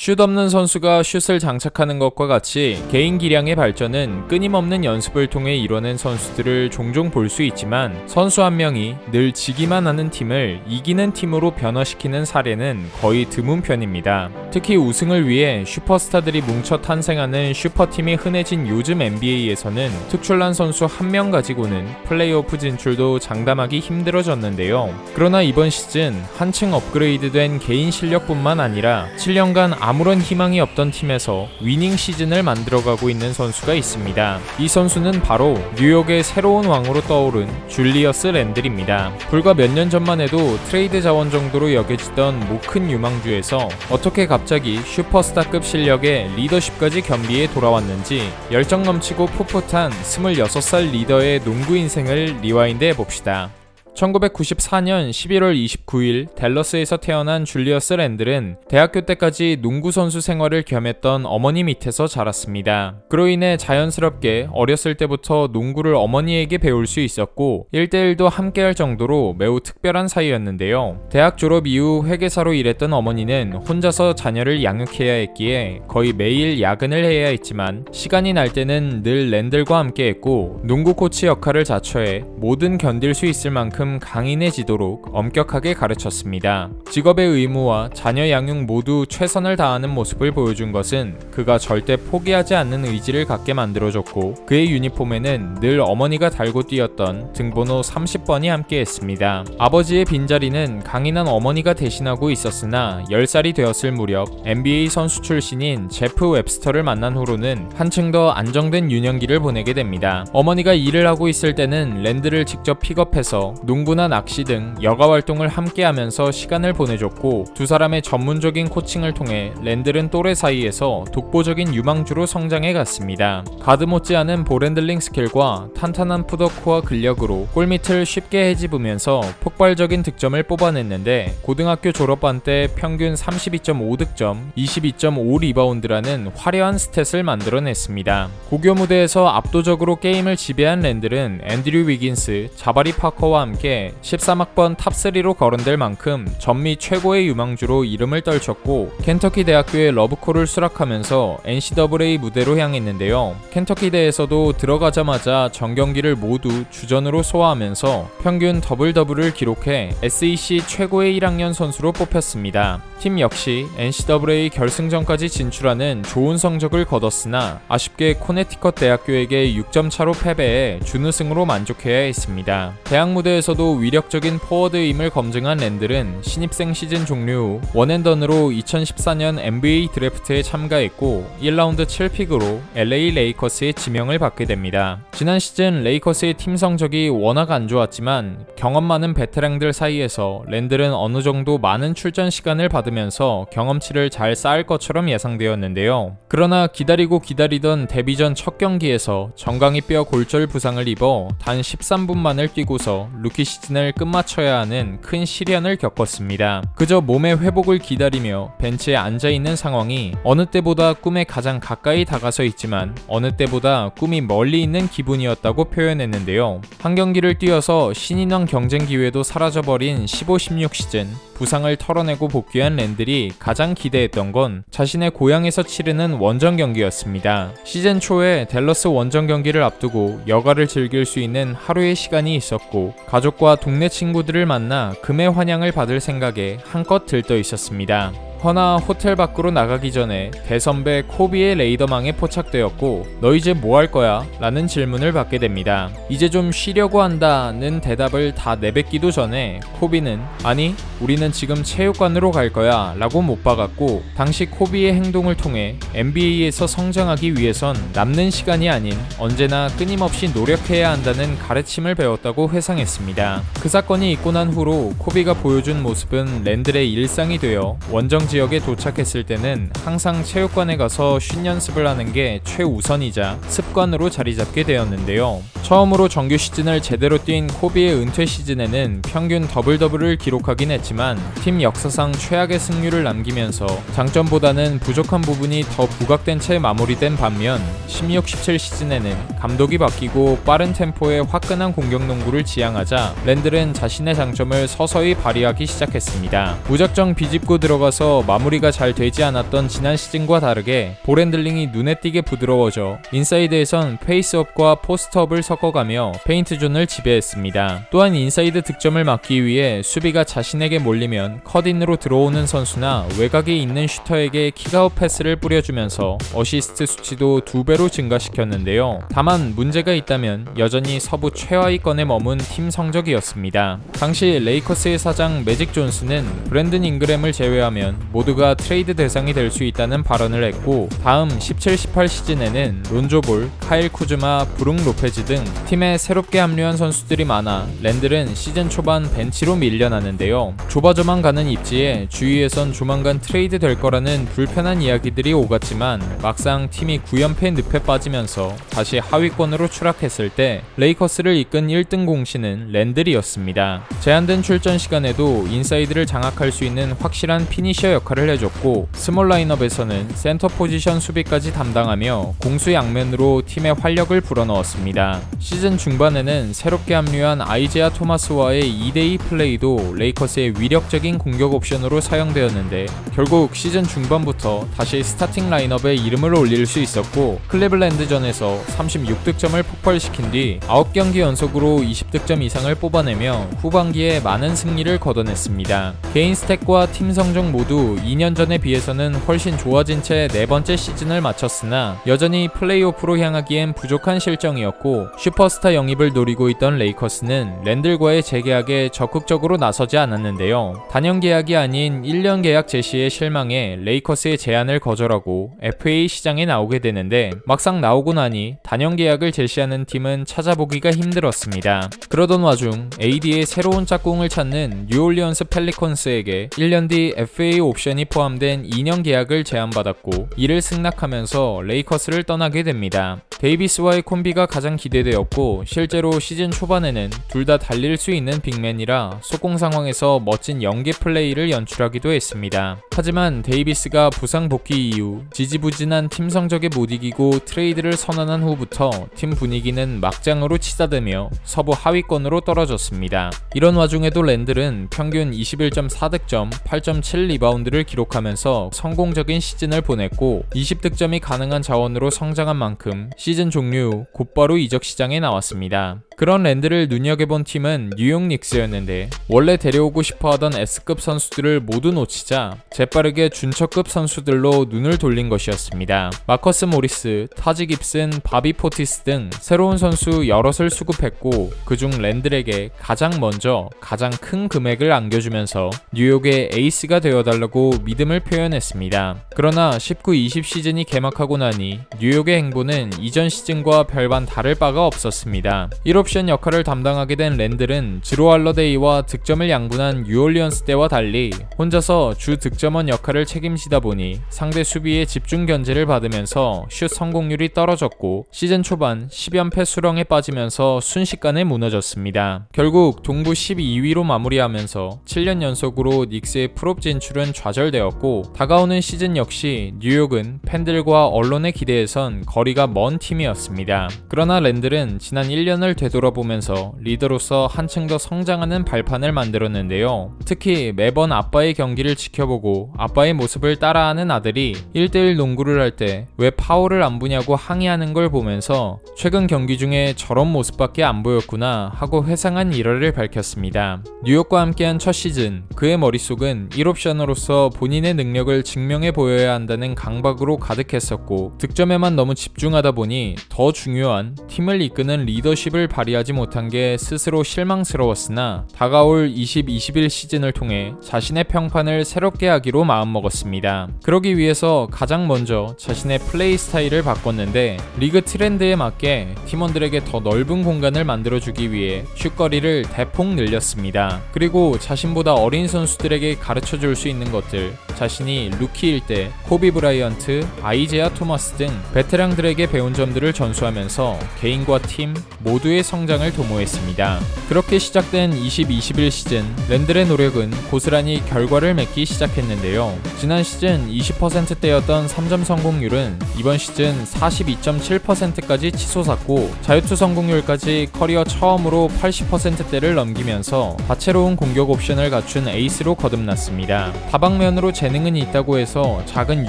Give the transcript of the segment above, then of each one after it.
슛 없는 선수가 슛을 장착하는 것과 같이 개인 기량의 발전은 끊임없는 연습을 통해 이뤄낸 선수들을 종종 볼 수 있지만 선수 한 명이 늘 지기만 하는 팀을 이기는 팀으로 변화시키는 사례는 거의 드문 편입니다. 특히 우승을 위해 슈퍼스타들이 뭉쳐 탄생하는 슈퍼팀이 흔해진 요즘 NBA에서는 특출난 선수 한 명 가지고는 플레이오프 진출도 장담하기 힘들어졌는데요. 그러나 이번 시즌 한층 업그레이드된 개인 실력뿐만 아니라 7년간 아무런 희망이 없던 팀에서 위닝 시즌을 만들어가고 있는 선수가 있습니다. 이 선수는 바로 뉴욕의 새로운 왕으로 떠오른 줄리어스 랜들입니다. 불과 몇 년 전만 해도 트레이드 자원 정도로 여겨지던 모 큰 유망주에서 어떻게 갑자기 슈퍼스타급 실력의 리더십까지 겸비해 돌아왔는지 열정 넘치고 풋풋한 26살 리더의 농구 인생을 리와인드 해봅시다. 1994년 11월 29일 댈러스에서 태어난 줄리어스 랜들은 대학교 때까지 농구 선수 생활을 겸했던 어머니 밑에서 자랐습니다. 그로 인해 자연스럽게 어렸을 때부터 농구를 어머니에게 배울 수 있었고 1대1도 함께할 정도로 매우 특별한 사이였는데요. 대학 졸업 이후 회계사로 일했던 어머니는 혼자서 자녀를 양육해야 했기에 거의 매일 야근을 해야 했지만 시간이 날 때는 늘 랜들과 함께했고 농구 코치 역할을 자처해 뭐든 견딜 수 있을 만큼 강인해지도록 엄격하게 가르쳤습니다. 직업의 의무와 자녀 양육 모두 최선을 다하는 모습을 보여준 것은 그가 절대 포기하지 않는 의지를 갖게 만들어줬고 그의 유니폼에는 늘 어머니가 달고 뛰었던 등번호 30번이 함께했습니다. 아버지의 빈자리는 강인한 어머니가 대신하고 있었으나 10살이 되었을 무렵 NBA 선수 출신인 제프 웹스터를 만난 후로는 한층 더 안정된 유년기를 보내게 됩니다. 어머니가 일을 하고 있을 때는 랜드를 직접 픽업해서 농구나 낚시 등 여가 활동을 함께하면서 시간을 보내줬고 두 사람의 전문적인 코칭을 통해 랜들은 또래 사이에서 독보적인 유망주로 성장해 갔습니다. 가드 못지않은 볼핸들링 스킬과 탄탄한 풋워크와 근력으로 골밑을 쉽게 헤집으면서 폭발적인 득점을 뽑아냈는데 고등학교 졸업반 때 평균 32.5득점, 22.5 리바운드라는 화려한 스탯을 만들어냈습니다. 고교 무대에서 압도적으로 게임을 지배한 랜들은 앤드류 위긴스, 자바리 파커와 함께 13학번 탑3로 거론될 만큼 전미 최고의 유망주로 이름을 떨쳤고 켄터키 대학교의 러브콜을 수락하면서 NCAA 무대로 향했는데요. 켄터키대에서도 들어가자마자 전경기를 모두 주전으로 소화하면서 평균 더블더블을 기록해 SEC 최고의 1학년 선수로 뽑혔습니다. 팀 역시 NCAA 결승전까지 진출하는 좋은 성적을 거뒀으나 아쉽게 코네티컷 대학교에게 6점 차로 패배해 준우승으로 만족해야 했습니다. 대학 무대에서도 위력적인 포워드임을 검증한 랜들은 신입생 시즌 종료 후 원앤던으로 2014년 NBA 드래프트에 참가했고 1라운드 7픽으로 LA 레이커스의 지명을 받게 됩니다. 지난 시즌 레이커스의 팀 성적이 워낙 안 좋았지만 경험 많은 베테랑들 사이에서 랜들은 어느 정도 많은 출전 시간을 받으면서 경험치를 잘 쌓을 것처럼 예상되었는데요. 그러나 기다리고 기다리던 데뷔전 첫 경기에서 정강이뼈 골절 부상을 입어 단 13분만을 뛰고서 루키 시즌을 끝마쳐야 하는 큰 시련을 겪었습니다. 그저 몸의 회복을 기다리며 벤치에 앉아있는 상황이 어느 때보다 꿈에 가장 가까이 다가서 있지만 어느 때보다 꿈이 멀리 있는 기분이었다고 표현했는데요. 한 경기를 뛰어서 신인왕 경쟁 기회도 사라져버린 15-16 시즌 부상을 털어내고 복귀한 랜들이 가장 기대했던 건 자신의 고향에서 치르는 원정 경기였습니다. 시즌 초에 댈러스 원정 경기를 앞두고 여가를 즐길 수 있는 하루의 시간이 있었고 가족과 동네 친구들을 만나 금의 환영을 받을 생각에 한껏 들떠 있었습니다. 허나 호텔 밖으로 나가기 전에 대선배 코비의 레이더망에 포착되었고 너 이제 뭐 할 거야? 라는 질문을 받게 됩니다. 이제 좀 쉬려고 한다는 대답을 다 내뱉기도 전에 코비는 아니 우리는 지금 체육관으로 갈 거야 라고 못 박았고 당시 코비의 행동을 통해 NBA에서 성장하기 위해선 남는 시간이 아닌 언제나 끊임없이 노력해야 한다는 가르침을 배웠다고 회상했습니다. 그 사건이 있고 난 후로 코비가 보여준 모습은 랜들의 일상이 되어 원정 지역에 도착했을 때는 항상 체육관에 가서 슛 연습을 하는 게 최우선이자 습관으로 자리 잡게 되었는데요. 처음으로 정규 시즌을 제대로 뛴 코비의 은퇴 시즌에는 평균 더블더블을 기록하긴 했지만 팀 역사상 최악의 승률을 남기면서 장점보다는 부족한 부분이 더 부각된 채 마무리된 반면 16-17 시즌에는 감독이 바뀌고 빠른 템포의 화끈한 공격 농구를 지향하자 랜들은 자신의 장점을 서서히 발휘하기 시작했습니다. 무작정 비집고 들어가서 부분에서 마무리가 잘 되지 않았던 지난 시즌과 다르게 볼 핸들링이 눈에 띄게 부드러워져 인사이드에선 페이스업과 포스트업을 섞어가며 페인트 존을 지배했습니다. 또한 인사이드 득점을 막기 위해 수비가 자신에게 몰리면 컷인으로 들어오는 선수나 외곽에 있는 슈터에게 킥아웃 패스를 뿌려주면서 어시스트 수치도 2배로 증가시켰는데요. 다만 문제가 있다면 여전히 서부 최하위권에 머문 팀 성적이었습니다. 당시 레이커스의 사장 매직 존스는 브랜든 잉그램을 제외하면 모두가 트레이드 대상이 될 수 있다는 발언을 했고, 다음 17-18 시즌에는 론조 볼, 카일 쿠즈마, 브룩 로페즈 등 팀에 새롭게 합류한 선수들이 많아 랜들은 시즌 초반 벤치로 밀려나는데요. 좁아져만 가는 입지에 주위에선 조만간 트레이드 될 거라는 불편한 이야기들이 오갔지만 막상 팀이 9연패 늪에 빠지면서 다시 하위권으로 추락했을 때 레이커스를 이끈 1등 공신은 랜들이었습니다. 제한된 출전 시간에도 인사이드를 장악할 수 있는 확실한 피니셔 역할을 해줬고, 스몰 라인업에서는 센터 포지션 수비까지 담당하며 공수 양면으로 팀의 활력을 불어넣었습니다. 시즌 중반에는 새롭게 합류한 아이제아 토마스와의 2대2 플레이도 레이커스의 위력적인 공격 옵션으로 사용되었는데, 결국 시즌 중반부터 다시 스타팅 라인업에 이름을 올릴 수 있었고, 클리블랜드전에서 36득점을 폭발시킨 뒤 9경기 연속으로 20득점 이상을 뽑아내며 후반기에 많은 승리를 거둬냈습니다. 개인 스탯과 팀 성적 모두 2년 전에 비해서는 훨씬 좋아진 채 4번째 시즌을 마쳤으나 여전히 플레이오프로 향하기엔 부족한 실정이었고, 슈퍼스타 영입을 노리고 있던 레이커스는 랜들과의 재계약에 적극적으로 나서지 않았는데요. 단연 계약이 아닌 1년 계약 제시에 실망해 레이커스의 제안을 거절하고 FA 시장에 나오게 되는데, 막상 나오고 나니 단연 계약을 제시하는 팀은 찾아보기가 힘들었습니다. 그러던 와중 AD의 새로운 짝꿍을 찾는 뉴올리언스 펠리컨스에게 1년 뒤 FA 옵션이 포함된 2년 계약을 제안받았고, 이를 승낙하면서 레이커스를 떠나게 됩니다. 데이비스와의 콤비가 가장 기대되었고, 실제로 시즌 초반에는 둘 다 달릴 수 있는 빅맨이라 속공 상황에서 멋진 연계 플레이를 연출하기도 했습니다. 하지만 데이비스가 부상 복귀 이후 지지부진한 팀 성적에 못 이기고 트레이드를 선언한 후부터 팀 분위기는 막장으로 치닫으며 서부 하위권으로 떨어졌습니다. 이런 와중에도 랜들은 평균 21.4득점, 8.7 리바운드를 기록하면서 성공적인 시즌을 보냈고, 20득점이 가능한 자원으로 성장한 만큼 시즌 종료 후 곧바로 이적 시장에 나왔습니다. 그런 랜드를 눈여겨본 팀은 뉴욕 닉스였는데, 원래 데려오고 싶어하던 S급 선수들을 모두 놓치자 재빠르게 준처급 선수들로 눈을 돌린 것이었습니다. 마커스 모리스, 타지 깁슨, 바비 포티스 등 새로운 선수 여럿을 수급했고, 그중 랜들에게 가장 먼저 가장 큰 금액을 안겨주면서 뉴욕의 에이스가 되어달라고 믿음을 표현했습니다. 그러나 19-20 시즌이 개막하고 나니 뉴욕의 행보는 이전 시즌과 별반 다를 바가 없었습니다. 1옵션 역할을 담당하게 된 랜들은 지로 할러데이와 득점을 양분한 뉴올리언스 때와 달리 혼자서 주 득점원 역할을 책임지다 보니 상대 수비의 집중 견제를 받으면서 슛 성공률이 떨어졌고, 시즌 초반 10연패 수렁에 빠지면서 순식간에 무너졌습니다. 결국 동부 12위로 마무리하면서 7년 연속으로 닉스의 풀업 진출은 좌절되었고, 다가오는 시즌 역시 뉴욕은 팬들과 언론의 기대에선 거리가 먼 팀이었습니다. 그러나 랜들은 지난 1년을 되돌아보면서 리더로서 한층 더 성장하는 발판을 만들었는데요. 특히 매번 아빠의 경기를 지켜보고 아빠의 모습을 따라하는 아들이 1대1 농구를 할 때 왜 파울을 안 부냐고 항의하는 걸 보면서 최근 경기 중에 저런 모습밖에 안 보였구나 하고 회상한 일화를 밝혔습니다. 뉴욕과 함께한 첫 시즌, 그의 머릿속은 1옵션으로서 본인의 능력을 증명해 보여야 한다는 강박으로 가득했었고, 득점에만 너무 집중하다 보니 더 중요한 팀을 이끄는 리더십을 발휘하지 못한 게 스스로 실망스러웠으나, 다가올 20-21 시즌을 통해 자신의 평판을 새롭게 하기로 마음먹었습니다. 그러기 위해서 가장 먼저 자신의 플레이 스타일을 바꿨는데, 리그 트렌드에 맞게 팀원들에게 더 넓은 공간을 만들어주기 위해 슛거리를 대폭 늘렸습니다. 그리고 자신보다 어린 선수들에게 가르쳐줄 수 있는 것들, 자신이 루키일 때 코비 브라이언트, 아이제아 토마스 등 베테랑들에게 배운 점 점들을 전수하면서 개인과 팀 모두의 성장을 도모했습니다. 그렇게 시작된 20-21 시즌, 랜들의 노력은 고스란히 결과를 맺기 시작했는데요. 지난 시즌 20%대였던 3점 성공률은 이번 시즌 42.7%까지 치솟았고, 자유투 성공률까지 커리어 처음으로 80%대를 넘기면서 다채로운 공격 옵션을 갖춘 에이스로 거듭났습니다. 다방면으로 재능은 있다고 해서 작은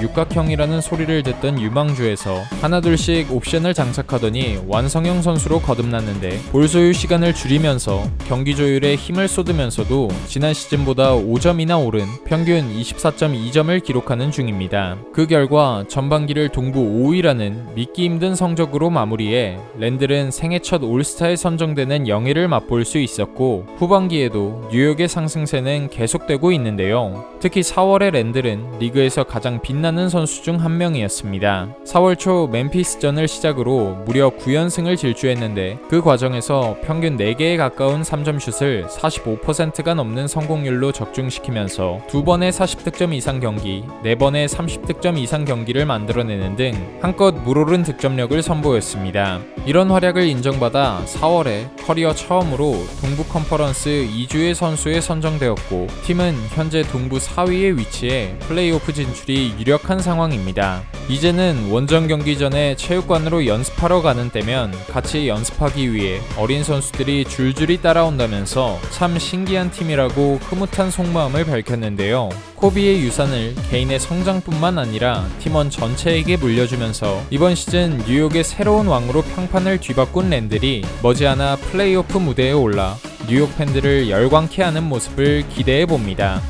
육각형이라는 소리를 듣던 유망주에서 하나둘씩 옵션을 장착하더니 완성형 선수로 거듭났는데, 볼 소유 시간을 줄이면서 경기 조율에 힘을 쏟으면서도 지난 시즌보다 5점이나 오른 평균 24.2점을 기록하는 중입니다. 그 결과 전반기를 동부 5위라는 믿기 힘든 성적으로 마무리해 랜들은 생애 첫 올스타에 선정되는 영예를 맛볼 수 있었고, 후반기에도 뉴욕의 상승세는 계속되고 있는데요. 특히 4월의 랜들은 리그에서 가장 빛나는 선수 중 한 명이었습니다. 4월 초 멤피스전을 시작으로 무려 9연승을 질주했는데, 그 과정에서 평균 4개에 가까운 3점 슛을 45%가 넘는 성공률로 적중시키면서 2번의 40득점 이상 경기, 4번의 30득점 이상 경기를 만들어내는 등 한껏 물오른 득점력을 선보였습니다. 이런 활약을 인정받아 4월에 커리어 처음으로 동부 컨퍼런스 2주의 선수에 선정되었고, 팀은 현재 동부 4위에 위치해 플레이오프 진출이 유력한 상황입니다. 이제는 원정 경기 전에 체육관으로 연습하러 가는 때면 같이 연습하기 위해 어린 선수들이 줄줄이 따라온다면서 참 신기한 팀이라고 흐뭇한 속마음을 밝혔는데요. 코비의 유산을 개인의 성장뿐만 아니라 팀원 전체에게 물려주면서 이번 시즌 뉴욕의 새로운 왕으로 평판을 뒤바꾼 랜들이 머지않아 플레이오프 무대에 올라 뉴욕 팬들을 열광케 하는 모습을 기대해봅니다.